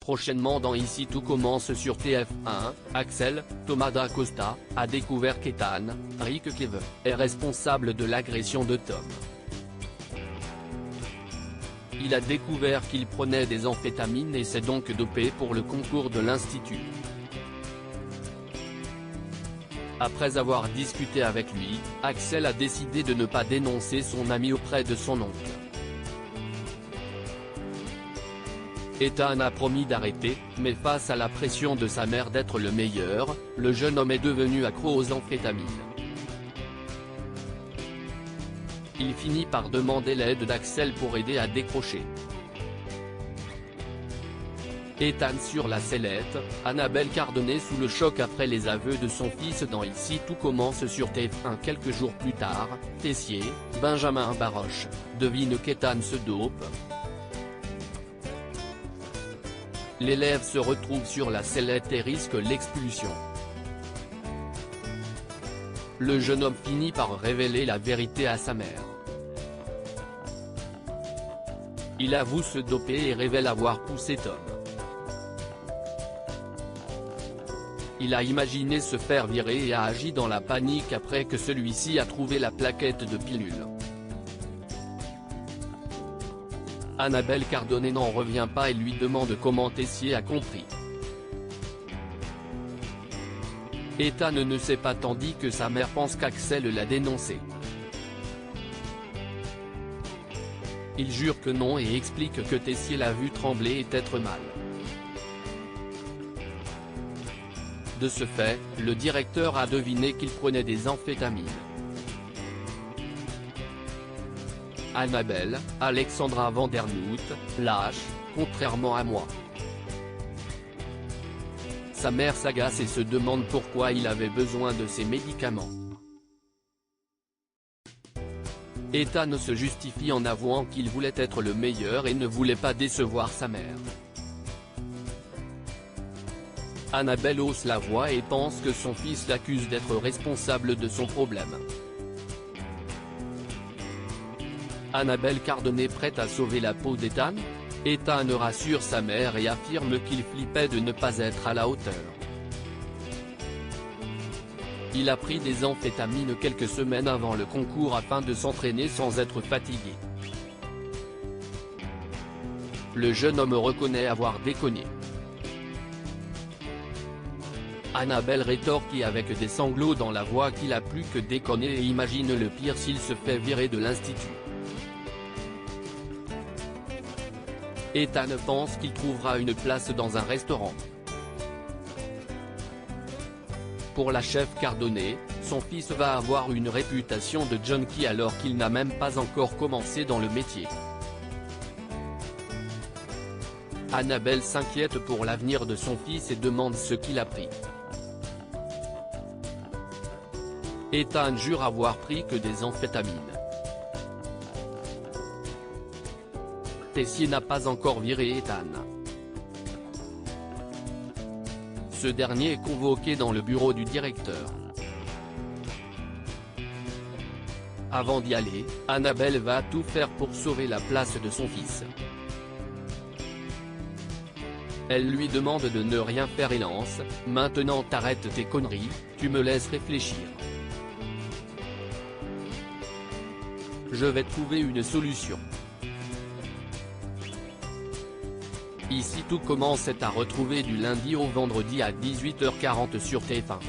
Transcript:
Prochainement dans Ici tout commence sur TF1, Axel, Thomas Dacosta, a découvert qu'Ethan, Rick Cleave, est responsable de l'agression de Tom. Il a découvert qu'il prenait des amphétamines et s'est donc dopé pour le concours de l'Institut. Après avoir discuté avec lui, Axel a décidé de ne pas dénoncer son ami auprès de son oncle. Ethan a promis d'arrêter, mais face à la pression de sa mère d'être le meilleur, le jeune homme est devenu accro aux amphétamines. Il finit par demander l'aide d'Axel pour aider à décrocher. Ethan sur la sellette, Annabelle Cardone sous le choc après les aveux de son fils dans Ici tout commence sur TF1 quelques jours plus tard, Tessier, Benjamin Baroche, devine qu'Ethan se dope. L'élève se retrouve sur la sellette et risque l'expulsion. Le jeune homme finit par révéler la vérité à sa mère. Il avoue se doper et révèle avoir poussé Tom. Il a imaginé se faire virer et a agi dans la panique après que celui-ci a trouvé la plaquette de pilule. Annabelle Cardone n'en revient pas et lui demande comment Tessier a compris. Ethan ne sait pas tandis que sa mère pense qu'Axel l'a dénoncé. Il jure que non et explique que Tessier l'a vu trembler et être mal. De ce fait, le directeur a deviné qu'il prenait des amphétamines. Annabelle, Alexandra Vandernoot, lâche, contrairement à moi. Sa mère s'agace et se demande pourquoi il avait besoin de ces médicaments. Ethan se justifie en avouant qu'il voulait être le meilleur et ne voulait pas décevoir sa mère. Annabelle hausse la voix et pense que son fils l'accuse d'être responsable de son problème. Annabelle Cardone prête à sauver la peau d'Ethan? Ethan rassure sa mère et affirme qu'il flippait de ne pas être à la hauteur. Il a pris des amphétamines quelques semaines avant le concours afin de s'entraîner sans être fatigué. Le jeune homme reconnaît avoir déconné. Annabelle rétorque avec des sanglots dans la voix qu'il a plus que déconné et imagine le pire s'il se fait virer de l'Institut. Ethan pense qu'il trouvera une place dans un restaurant. Pour la chef Cardone, son fils va avoir une réputation de junkie alors qu'il n'a même pas encore commencé dans le métier. Annabelle s'inquiète pour l'avenir de son fils et demande ce qu'il a pris. Ethan jure avoir pris que des amphétamines. Tessier n'a pas encore viré Ethan. Ce dernier est convoqué dans le bureau du directeur. Avant d'y aller, Annabelle va tout faire pour sauver la place de son fils. Elle lui demande de ne rien faire et lance « Maintenant t'arrêtes tes conneries, tu me laisses réfléchir. Je vais trouver une solution. » Ici tout commence est à retrouver du lundi au vendredi à 18h40 sur TF1.